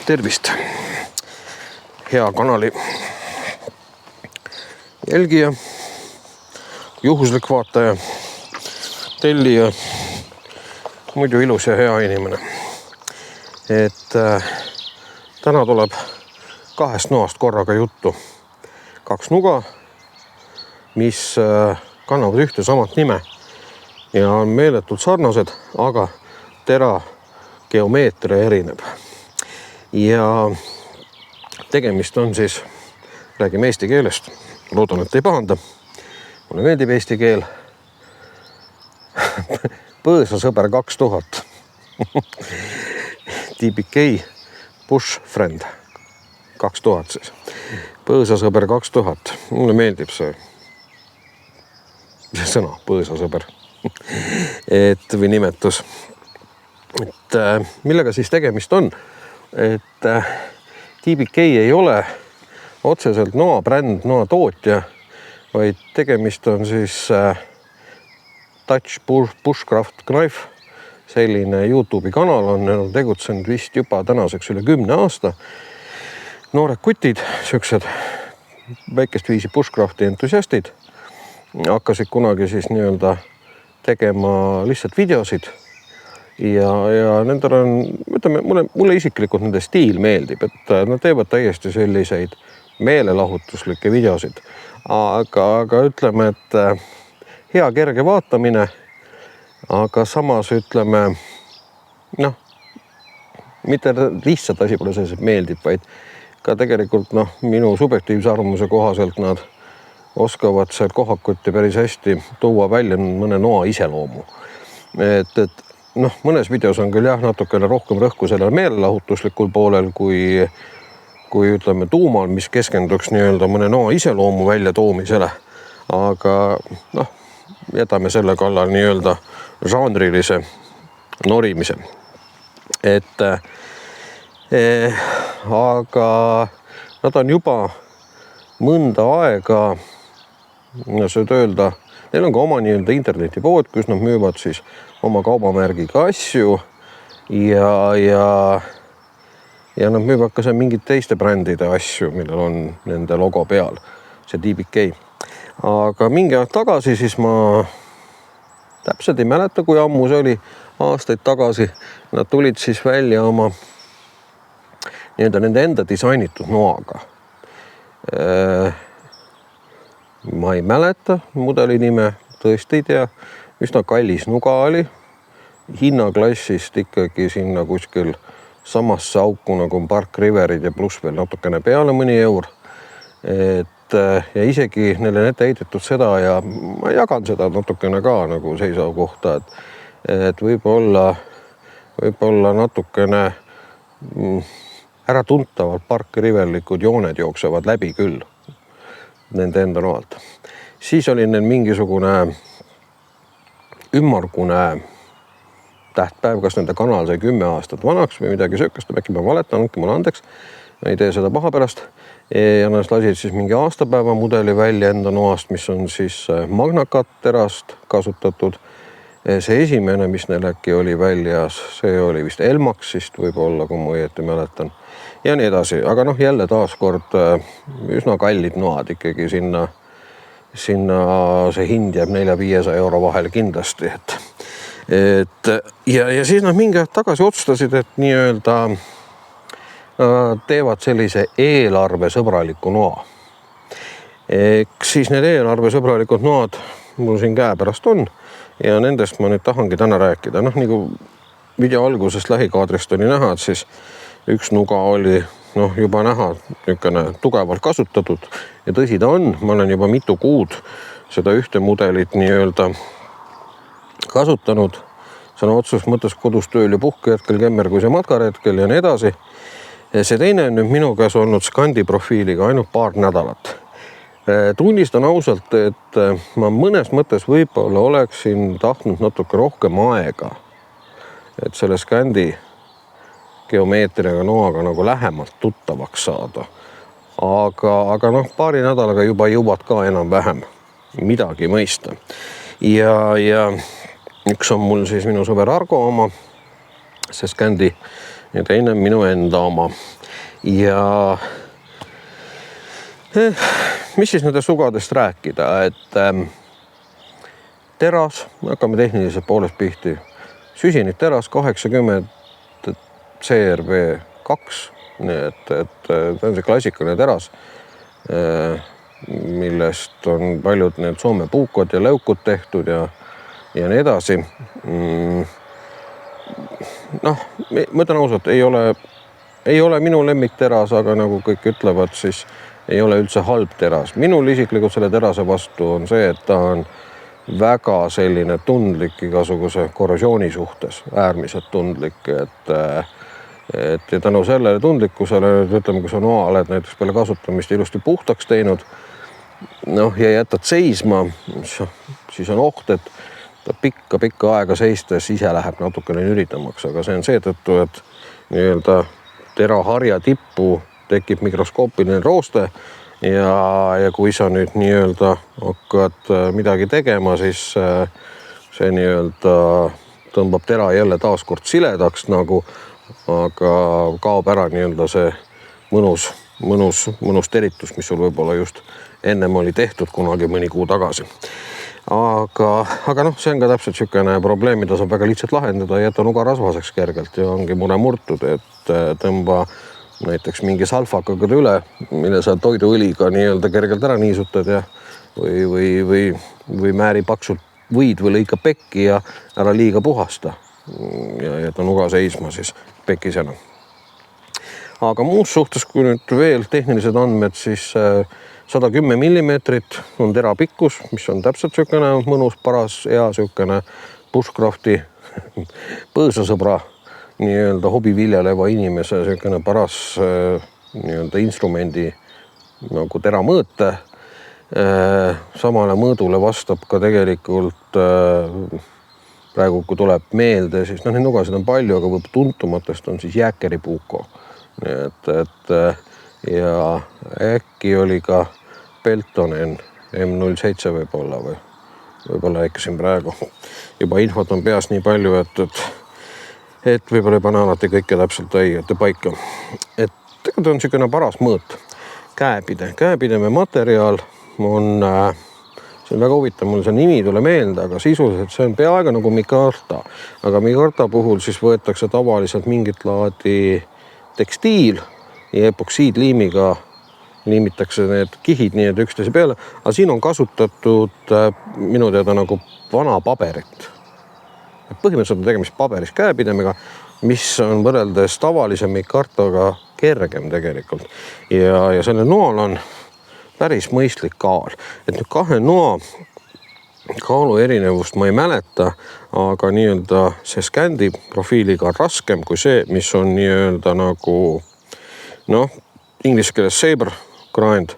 tervist, hea kanali jälgija, juhuslik vaataja, tellija, muidu ilus ja hea inimene. Täna tuleb 2 noast korraga juttu. 2 nuga, mis kannavad ühte samat nime ja on meeletult sarnased, aga tera geomeetria erineb. Ja tegemist on siis, räägime eesti keelest, loodan, et ei pahanda. Mulle meeldib eesti keel. Põõsasõber 2000. TBK Bush Friend 2000 siis. Põõsasõber 2000. Mulle meeldib see sõna, põõsasõber. Või nimetus. Millega siis tegemist on? TBK ei ole otseselt noa bränd, noa tootja, vaid tegemist on siis Dutch Bushcraft Knife. Selline YouTube'i kanal on tegutsenud vist juba tänaseks üle 10 aasta. Noored kutid, sööksed väikest viisi bushcrafti entusiastid, hakkasid kunagi siis nii-öelda tegema lihtsalt videosid. Ja nendel on, ütleme, mulle isiklikult nende stiil meeldib, et nad teevad täiesti selliseid meelelahutuslikke videosid. Aga ütleme, et hea kerge vaatamine, aga samas ütleme, mitte lihtsalt asi pole selles, et meeldib, vaid ka tegelikult minu subjektiivse arvamuse kohaselt nad oskavad seal kohakuti päris hästi tuua välja mõne noa iseloomu. Mõnes videos on küll natukene rohkem rõhku sellel meelelahutuslikul poolel kui ütleme tuumal, mis keskenduks nii-öelda mõne noa iseloomu välja toomisele. Aga jätame selle kallal nii-öelda žanrilise norimise. Aga nad on juba mõnda aega, saad öelda, neil on ka oma nii-öelda internetipood, kus nad müüvad siis oma kaubamärgiga asju ja nad müüvad ka seal mingid teiste brändide asju, millel on nende logo peal, see TBK. Aga mingi aeg tagasi siis ma täpselt ei mäleta, kui ammu see oli, aastaid tagasi, nad tulid siis välja oma nii-öelda nende enda disainitud noaga. Ma ei mäleta mudeli nime, tõesti ei tea, üsna kallis nuga oli, hinnaklassist ikkagi sinna kuskil samasse auku nagu on Park Riverid ja pluss veel natukene peale mõni eur. Ja isegi neile on ette heidetud seda ja ma jagan seda natukene ka nagu seisukohta, et võib-olla natukene äratuntavalt Park Riverlikud jooned jooksevad läbi küll nende enda noalt. Siis oli neil mingisugune ümmargune tähtpäev, kas nende kanal sai 10 aastat vanaks või midagi söökast, äkki ma valetan, andke mulle andeks, ei tee seda paha pärast. Ja nad lasid siis mingi aastapäeva mudeli välja enda noast, mis on siis magnakat terast kasutatud. See esimene, mis neil äkki oli väljas, see oli vist Elmaxist võib-olla, kui ma õieti mäletan. Ja nii edasi, aga jälle taaskord üsna kallid noad ikkagi sinna see hind jääb 400–500 euro vahele kindlasti. Ja siis nad mingi aeg tagasi otsustasid, et nii-öelda teevad sellise eelarvesõbraliku noa. Siis need eelarvesõbralikud noad mul siin käe pärast on ja nendest ma nüüd tahangi täna rääkida. Nagu video algusest lähikaadrist oli näha, et siis üks nuga oli juba näha niisugune tugevalt kasutatud ja tõsi ta on, ma olen juba mitu kuud seda ühte mudelit nii-öelda kasutanud. Sõna otsus mõttes kodus tööl ja puhkehetkel, kemmergus ja matkaretkel ja nii edasi. See teine on nüüd minu käes olnud Scandi profiiliga ainult paar nädalat. Tunnistan ausalt, et ma mõnes mõttes võib-olla oleksin tahtnud natuke rohkem aega, et selle Scandi geomeetriaga noaga nagu lähemalt tuttavaks saada. Aga paari nädalaga juba jõuad ka enam-vähem midagi mõista. Ja üks on mul siis minu sõber Argo oma, see Scandi ja teine on minu enda oma. Ja mis siis nende sugadest rääkida, et teras, hakkame tehniliselt poolest pihti, süsinik teras 80 CRV2, nii et ta on see klassikaline teras, millest on paljud need Soome puukod ja läukud tehtud ja nii edasi. Noh, ma ütlen ausalt, ei ole minu lemmikteras, aga nagu kõik ütlevad, siis ei ole üldse halb teras. Minul isiklikult selle terase vastu on see, et ta on väga selline tundlik igasuguse korrosiooni suhtes, äärmiselt tundlik, et ja tänu sellele tundlikkusele, ütleme, kui sa noa oled näiteks peale kasutamist ilusti puhtaks teinud, noh, ja jätad seisma, siis on oht, et ta pikka aega seistes ise läheb natukene nüritamaks, aga see on seetõttu, et nii-öelda teraharja tippu tekib mikroskoopiline rooste ja kui sa nüüd nii-öelda hakkad midagi tegema, siis see nii-öelda tõmbab tera jälle taaskord siledaks nagu, aga kaob ära nii-öelda see mõnus teritus, mis sul võib-olla just ennem oli tehtud kunagi mõni kuu tagasi. Aga noh, see on ka täpselt sükene probleem, mida saab väga lihtsalt lahendada, jätta nuga rasvaseks kergelt ja ongi mure murtud, et tõmba näiteks mingi salfakaga üle, mille sa toiduõliga nii-öelda kergelt ära niisutad ja või määri paksult võid või lõika pekki ja ära liiga puhasta ja jätta nuga seisma siis pekisena. Aga muus suhtes, kui nüüd veel tehnilised andmed, siis 110 millimeetrit on tera pikkus, mis on täpselt sükene mõnus, paras, hea sükene Bushcrafti põõsasõbra nii-öelda hobiviljaleva inimese sükene paras nii-öelda instrumendi nagu tera mõõte. Samale mõõdule vastab ka tegelikult praegu, kui tuleb meelde, siis neid nugasid on palju, aga võib tuntumatest on siis Jääkeri puuko. Et ja äkki oli ka Peltonen M07 võib-olla äkki praegu. Juba infot on peas nii palju, et võib-olla ei pane alati kõike täpselt õigete paika. Et tegelikult on selline paras mõõt. Käepideme materjal on, see on väga huvitav, mul see nimi tule meelde, aga sisuliselt see on peaaegu nagu mikarta. Aga mikarta puhul siis võetakse tavaliselt mingit laadi tekstiil ja epoksiidliimiga liimitakse need kihid nii, et üksteise peale, aga siin on kasutatud minu teada nagu vana paberit. Põhimõtteliselt on tegemist paberis käepidemega, mis on võrreldes tavalise mikartaga kergem tegelikult. Ja selle noal on päris mõistlik kaal. Et nüüd kahe noa kaalu erinevust ma ei mäleta, aga nii-öelda see Scandi profiiliga on raskem kui see, mis on nii-öelda nagu inglise keeles saber grind.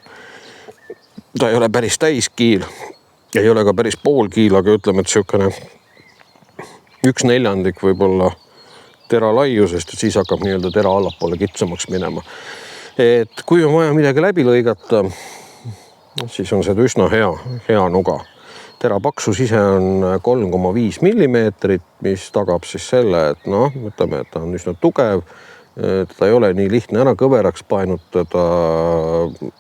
Ta ei ole päris täiskiil, ei ole ka päris poolkiil, aga ütleme, et sükene 1/4 võib-olla tera laiusest, et siis hakkab nii-öelda tera allapoole kitsamaks minema. Et kui on vaja midagi läbi lõigata, siis on see üsna hea nuga. Tera paksus ise on 3,5 millimeetrit, mis tagab siis selle, et ütleme, et ta on üsna tugev. Ta ei ole nii lihtne ära kõveraks painutada,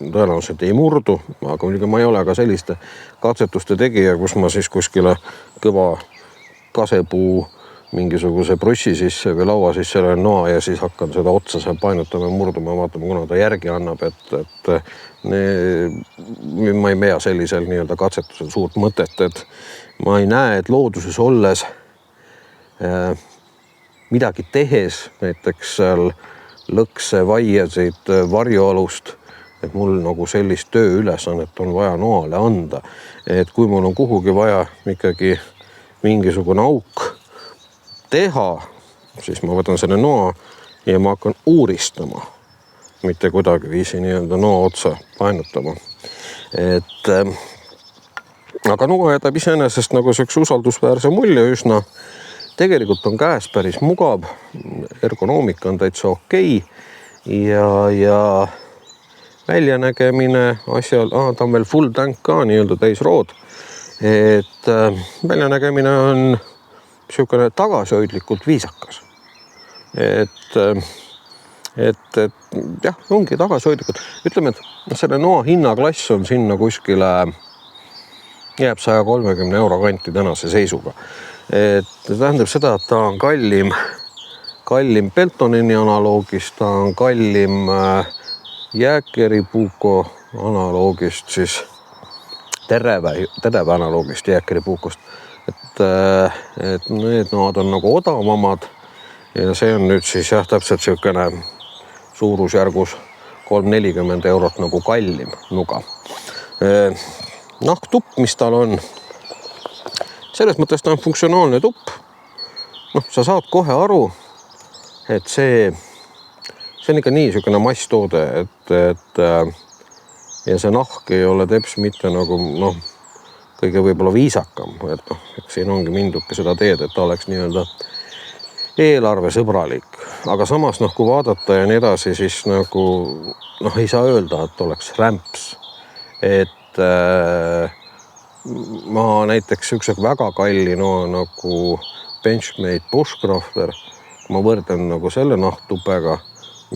tõenäoliselt ei murdu, aga muidugi ma ei ole ka selliste katsetuste tegija, kus ma siis kuskile kõva kasepuu mingisuguse brussi sisse või laua sisse selle noa ja siis hakkan seda otsa seal painutama ja murduma ja vaatama, kuna ta järgi annab, et ma ei pea sellisel nii-öelda katsetusel suurt mõtet, et ma ei näe, et looduses olles midagi tehes, näiteks seal lõkse vaiesid varjualust, et mul nagu sellist tööülesannet on vaja noale anda. Et kui mul on kuhugi vaja ikkagi mingisugune auk teha, siis ma võtan selle noa ja ma hakkan uuristama, mitte kuidagi viisi nii-öelda noa otsa painutama. Aga noa jätab iseenesest nagu selleks usaldusväärse mulje üsna. Tegelikult on käes päris mugav, ergonoomika on täitsa okei ja väljanägemine asjal, ta on veel full tank ka nii-öelda täisrood, et väljanägemine on niisugune tagasihoidlikult viisakas. et jah, ongi tagasihoidlikud. Ütleme, et selle noa hinnaklass on sinna kuskile, jääb 130 euro kanti tänase seisuga. Et tähendab seda, et ta on kallim Peltonini analoogist, ta on kallim Jääkeri Puuko analoogist, siis Tereve analoogist Jääkeri Puukost. Et need noad on nagu odavamad ja see on nüüd siis jah, täpselt siukene suurusjärgus 3-40 eurot nagu kallim nuga. Nahktupp, mis tal on, selles mõttes ta on funktsionaalne tupp. Sa saad kohe aru, et see on ikka nii siukene masstoode, et ja see nahk ei ole teps mitte nagu kõige võib-olla viisakam, et siin ongi minduke seda teed, et ta oleks nii-öelda eelarvesõbralik, aga samas kui vaadata ja nii edasi, siis nagu ei saa öelda, et oleks rämps, et ma näiteks üks väga kalli nagu Benchmade Bushcrafter, kui ma võrdlen nagu selle nahktupega,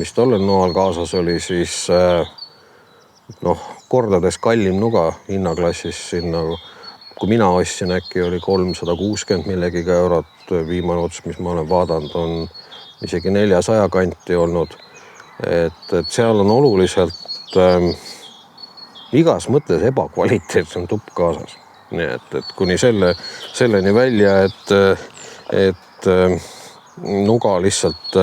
mis tollel noal kaasas oli, siis kordades kallim nuga hinnaklassis siin nagu, kui mina ostsin, äkki oli 360 millegagi eurot, viimane ots, mis ma olen vaadanud, on isegi 400 kanti olnud, et seal on oluliselt igas mõttes ebakvaliteetsem tupp kaasas. Nii et kuni selleni välja, et nuga lihtsalt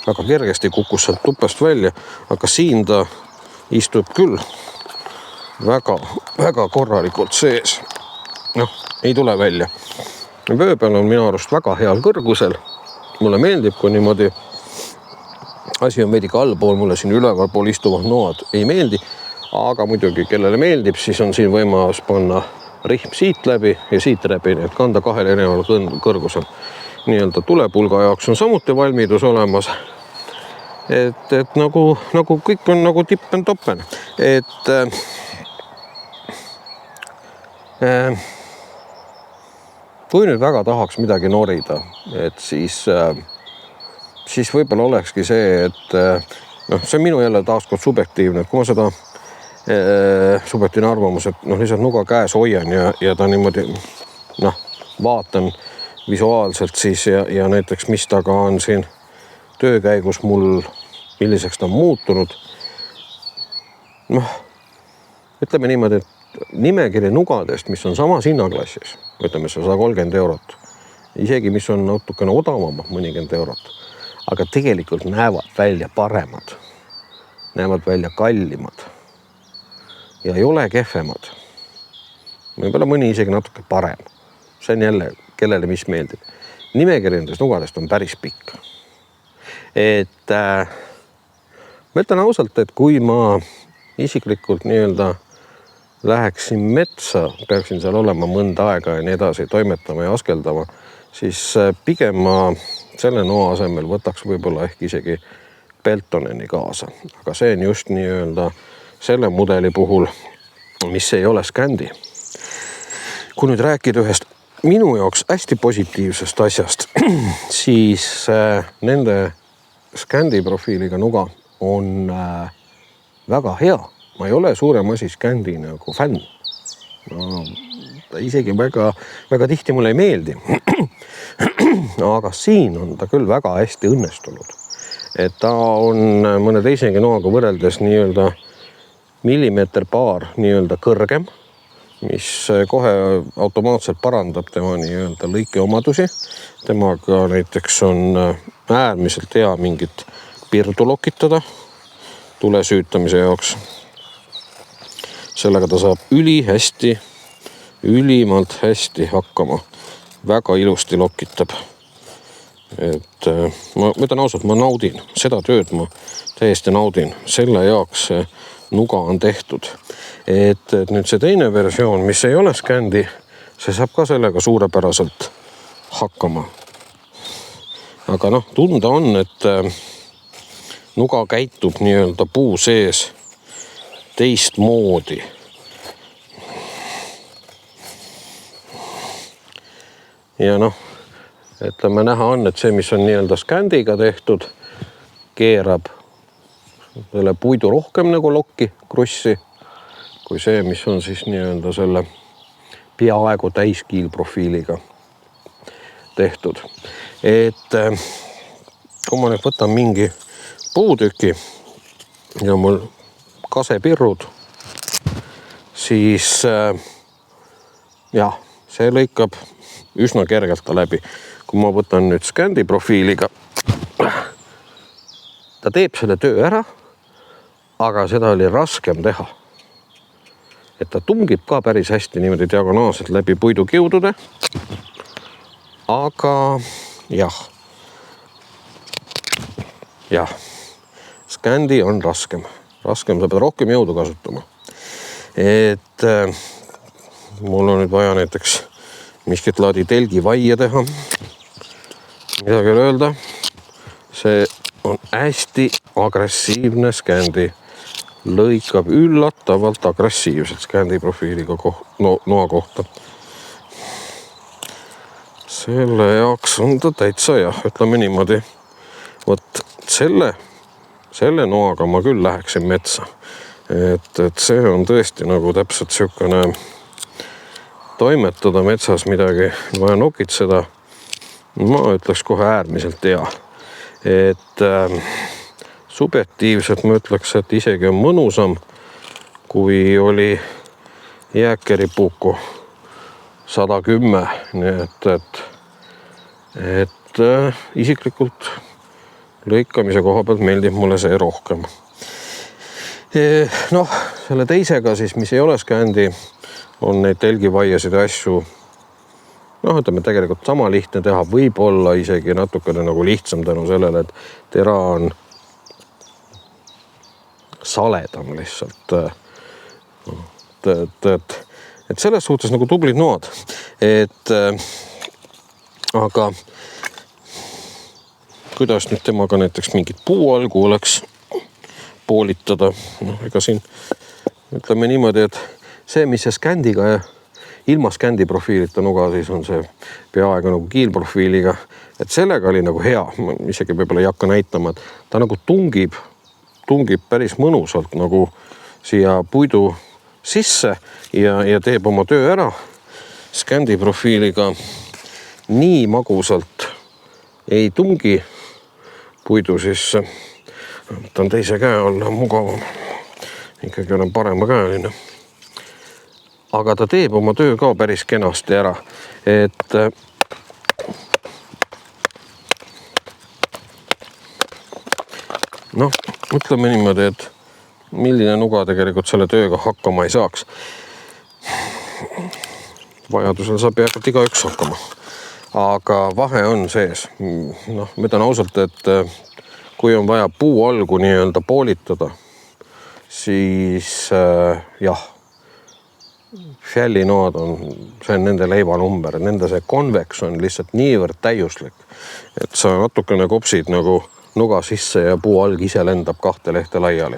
väga kergesti kukkus sealt tupest välja, aga siin ta istub küll väga korralikult sees. Ei tule välja. Vöö peal on minu arust väga heal kõrgusel. Mulle meeldib, kui niimoodi asi on veidi allpool, mulle siin ülevalpool istuvad noad ei meeldi, aga muidugi, kellele meeldib, siis on siin võimalus panna rihm siit läbi ja siit läbi, et kanda 2 erineval kõrgusel. Nii-öelda tulepulga jaoks on samuti valmidus olemas. Et nagu kõik on nagu tippen-toppen. Kui nüüd väga tahaks midagi norida, et siis võib-olla olekski see, et see on minu jälle taaskord subjektiivne, et kui ma seda subjektiivne arvamus, et lihtsalt nuga käes hoian ja ta niimoodi vaatan visuaalselt siis ja näiteks mis taga on siin töö käigus mul, milliseks ta on muutunud. Ütleme niimoodi, et nimekiri nugadest, mis on samas hinnaklassis, ütleme see 130 eurot, isegi mis on natukene odavamad, mõnikümmend eurot, aga tegelikult näevad välja paremad, näevad välja kallimad ja ei ole kehvemad. Võib-olla mõni isegi natuke parem. See on jälle, kellele mis meeldib. Nimekiri nendest nugadest on päris pikk. Ma ütlen ausalt, et kui ma isiklikult nii-öelda läheksin metsa, peaksin seal olema mõnda aega ja nii edasi toimetama ja askeldama, siis pigem ma selle noa asemel võtaks võib-olla ehk isegi Peltonini kaasa. Aga see on just nii-öelda selle mudeli puhul, mis ei ole Scandi. Kui nüüd rääkida ühest minu jaoks hästi positiivsest asjast, siis nende Scandi profiiliga nuga on väga hea. Ma ei ole suurem asi Scandi nagu fänn. Ta isegi väga tihti mulle ei meeldi. Aga siin on ta küll väga hästi õnnestunud. Et ta on mõne teisegi noaga võrreldes nii-öelda millimeeter paar nii-öelda kõrgem, mis kohe automaatselt parandab tema nii-öelda lõikeomadusi. Temaga näiteks on äärmiselt hea mingit pirdu lokitada tule süütamise jaoks. Sellega ta saab ülimalt hästi hakkama. Väga ilusti lokitab. Et ma ütlen ausalt, ma naudin. Seda tööd ma täiesti naudin. Selle jaoks nuga on tehtud. Et nüüd see teine versioon, mis ei ole Scandi, see saab ka sellega suurepäraselt hakkama. Aga tunda on, et nuga käitub nii-öelda puu sees teistmoodi. Ja ütleme näha on, et see, mis on nii-öelda skändiga tehtud, keerab selle puidu rohkem nagu lokki, krussi, kui see, mis on siis nii-öelda selle peaaegu täiskiilprofiiliga tehtud. Et kui ma nüüd võtan mingi puutüki ja mul kasepirrud, siis jah, see lõikab üsna kergelt ta läbi. Kui ma võtan nüüd skändi profiiliga, ta teeb selle töö ära, aga seda oli raskem teha. Et ta tungib ka päris hästi niimoodi diagonaalselt läbi puidukiudude. Aga jah, skändi on raskem, sa pead rohkem jõudu kasutama. Et mul on nüüd vaja näiteks miskit laadi telgivaia teha. Midagi öelda, see on hästi agressiivne skändi. Lõikab üllatavalt agressiivselt skändi profiiliga noa kohta. Selle jaoks on ta täitsa jah, ütleme niimoodi. Võt selle noaga ma küll läheksin metsa. Et see on tõesti nagu täpselt siukene toimetada metsas midagi, vaja nokitseda. Ma ütleks kohe äärmiselt hea. Et subjektiivselt ma ütleks, et isegi on mõnusam, kui oli jääkeripuuku 110. Nii et isiklikult lõikamise koha pealt meeldib mulle see rohkem. Noh, selle teisega siis, mis ei ole skändi, on neid telgivaiasid ja asju, noh, ütleme tegelikult sama lihtne teha, võib-olla isegi natukene nagu lihtsam tänu sellele, et tera on saledam lihtsalt. Et selles suhtes nagu tublid noad. Aga kuidas nüüd temaga näiteks mingit puualgu oleks poolitada? No, ega siin ütleme niimoodi, et see, mis see skändiga ja ilma skändi profiilita nuga, siis on see peaaegu nagu kiilprofiiliga. Et sellega oli nagu hea, ma isegi võib-olla ei hakka näitama, et ta nagu tungib päris mõnusalt nagu siia puidu sisse ja teeb oma töö ära. Skändi profiiliga nii magusalt ei tungi puidu sisse. Võtan teise käe alla mugavam. Ikkagi olen paremakäeline. Aga ta teeb oma töö ka päris kenasti ära. Et noh, ütleme niimoodi, et milline nuga tegelikult selle tööga hakkama ei saaks. Vajadusel saab peaaegu igaüks hakkama. Aga vahe on sees. Noh, ma ütlen ausalt, et kui on vaja puualgu nii-öelda poolitada, siis jah, fjällinoad see on nende leivanumber. Nende see konveks on lihtsalt niivõrd täiuslik, et sa natukene kopsid nagu nuga sisse ja puualg ise lendab 2 lehte laiali.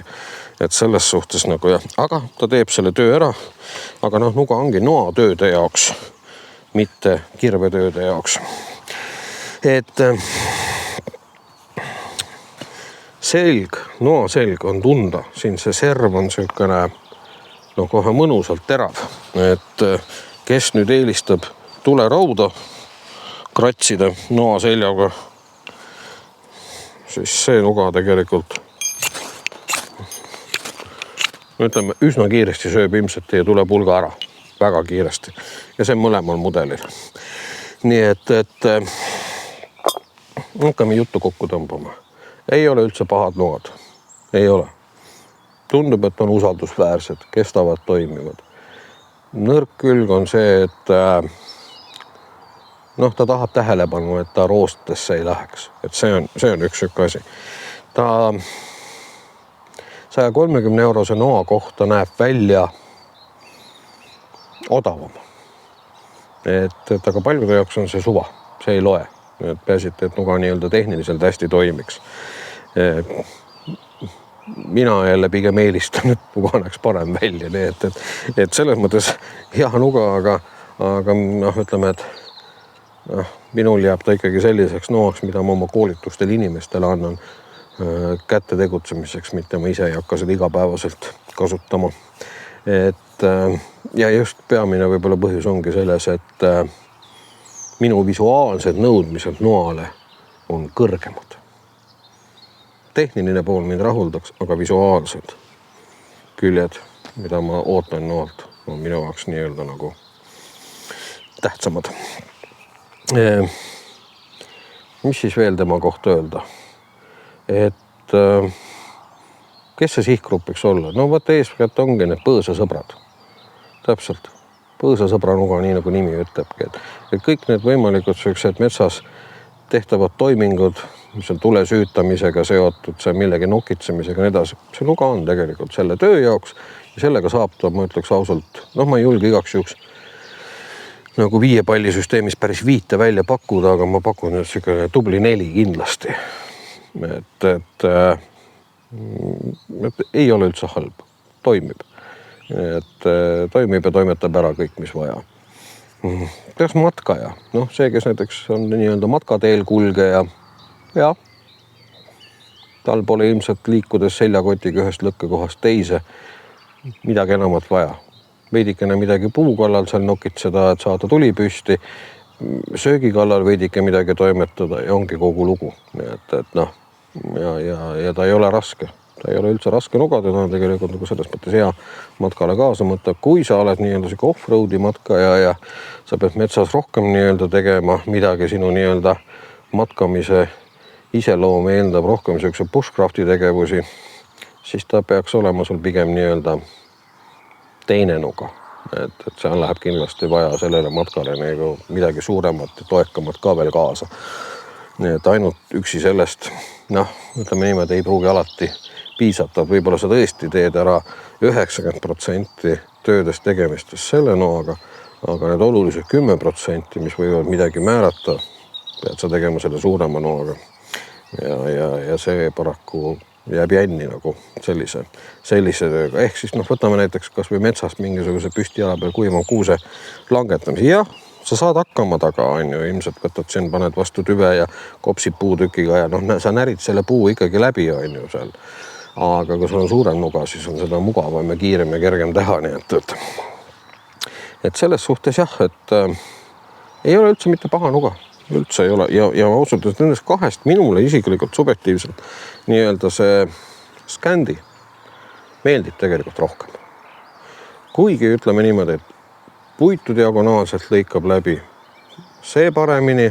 Et selles suhtes nagu jah, aga ta teeb selle töö ära. Aga noh, nuga ongi noa tööde jaoks, mitte kirvetööde jaoks. Et selg, noa selg on tunda. Siin see serv on siukene no kohe mõnusalt terav. Et kes nüüd eelistab tulerauda kratsida noa seljaga, siis see nuga tegelikult ütleme, üsna kiiresti sööb ilmselt teie tulepulga ära. Väga kiiresti. Ja see mõlemal mudelil. Nii et hakkame juttu kokku tõmbama. Ei ole üldse pahad noad. Ei ole. Tundub, et on usaldusväärsed, kestavad, toimivad. Nõrk külg on see, et noh, ta tahab tähelepanu, et ta roostesse ei läheks. Et see on üks sükk asi. Ta 130 eurose noa kohta näeb välja odavam. Et aga paljude jaoks on see suva. See ei loe. Et pääsite, et nuga nii-öelda tehniliselt hästi toimiks. Mina jälle pigem eelistan, et nuga näeks parem välja. Et selles mõttes hea nuga, aga noh, ütleme, et minul jääb ta ikkagi selliseks noaks, mida ma oma koolitustel inimestele annan kätte tegutsemiseks, mitte ma ise ei hakka seda igapäevaselt kasutama. Ja just peamine võib-olla põhjus ongi selles, et minu visuaalsed nõudmised noale on kõrgemad. Tehniline pool mind rahuldaks, aga visuaalsed küljed, mida ma ootan noalt, on minu jaoks nii-öelda nagu tähtsamad. Mis siis veel tema kohta öelda? Et kes see sihtgrupp võiks olla? No võtta eeskätt ongi need põõsasõbrad. Täpselt. Põõsasõbra nuga, nii nagu nimi ütlebki. Et kõik need võimalikud sellised metsas tehtavad toimingud, mis on tule süütamisega seotud, see millegi nokitsemisega ja nii edasi. See nuga on tegelikult selle töö jaoks ja sellega saab ta, ma ütleks ausalt, ma ei julge igaks juhuks nagu 5 pallisüsteemis päris 5 välja pakkuda, aga ma pakun nüüd selline tubli 4 kindlasti. Et ei ole üldse halb. Toimib. Et toimib ja toimetab ära kõik, mis vaja. Kas matkaja? See, kes näiteks on nii-öelda matkateel kulgeja, ja tal pole ilmselt liikudes seljakotiga ühest lõkkekohast teise midagi enamat vaja. Veidikene midagi puu kallal seal nokitseda, et saada tuli püsti, söögi kallal veidike midagi toimetada ja ongi kogu lugu. Ja ta ei ole raske. Ta ei ole üldse raske nugada, ta on tegelikult nagu selles mõttes hea matkale kaasa mõtta. Kui sa oled nii-öelda off-roadi matkaja ja sa pead metsas rohkem nii-öelda tegema midagi, sinu nii-öelda matkamise iseloom eeldab rohkem selline bushcrafti tegevusi, siis ta peaks olema sul pigem nii-öelda teine nuga. Et seal läheb kindlasti vaja sellele matkale nagu midagi suuremat ja toekamat ka veel kaasa. Et ainult üksi sellest, ütleme niimoodi, ei pruugi alati piisata. Võib-olla sa tõesti teed ära 90% töödest tegemistest selle noaga, aga need olulised 10%, mis võivad midagi määrata, pead sa tegema selle suurema noaga. Ja see paraku jääb jänni nagu sellise tööga. Ehk siis võtame näiteks kas või metsast mingisuguse püstijala peal kuiva kuuse langetamise. Jah, sa saad hakkama taga, ilmselt võtad siin, paned vastu tüve ja kopsid puutükiga ja sa närid selle puu ikkagi läbi seal. Aga kui sul on suurem nuga, siis on seda mugavam ja kiirem ja kergem teha. Nii et selles suhtes jah, et ei ole üldse mitte paha nuga. Üldse ei ole. Ja ausalt, et nendest 2 minule isiklikult subjektiivselt nii-öelda see Scandi meeldib tegelikult rohkem. Kuigi ütleme niimoodi, et puitu diagonaalselt lõikab läbi see paremini.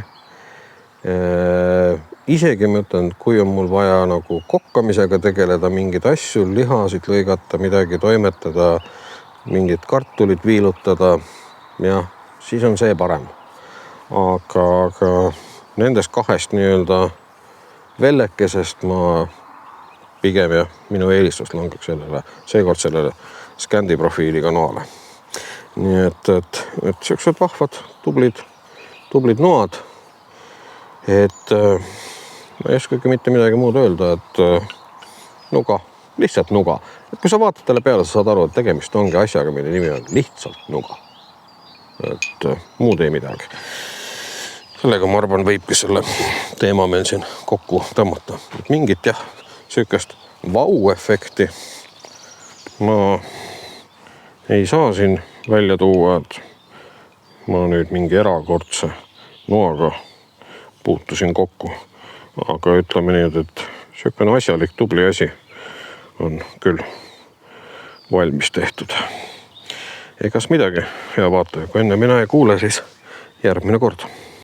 Isegi ma ütlen, kui on mul vaja nagu kokkamisega tegeleda, mingid asju, lihasid lõigata, midagi toimetada, mingid kartulit viilutada, jah, siis on see parem. Aga nendest 2 nii-öelda vellekesest ma pigem ja minu eelistus langeks seekord sellele Scandi profiiliga noale. Nii et sellised vahvad, tublid noad. Et ma ei oskagi mitte midagi muud öelda, et nuga, lihtsalt nuga. Et kui sa vaatad talle peale, sa saad aru, et tegemist ongi asjaga, mille nimi on lihtsalt nuga. Et muud ei midagi. Sellega ma arvan, võibki selle teema meil siin kokku tõmmata. Et mingit jah, sükest vau-efekti ma ei saa siin välja tuua, et ma nüüd mingi erakordse noaga puutusin kokku. Aga ütleme nii, et selline asjalik tubli asi on küll valmis tehtud. Egas midagi, hea vaataja, kui enne mina ei kuule, siis järgmine kord.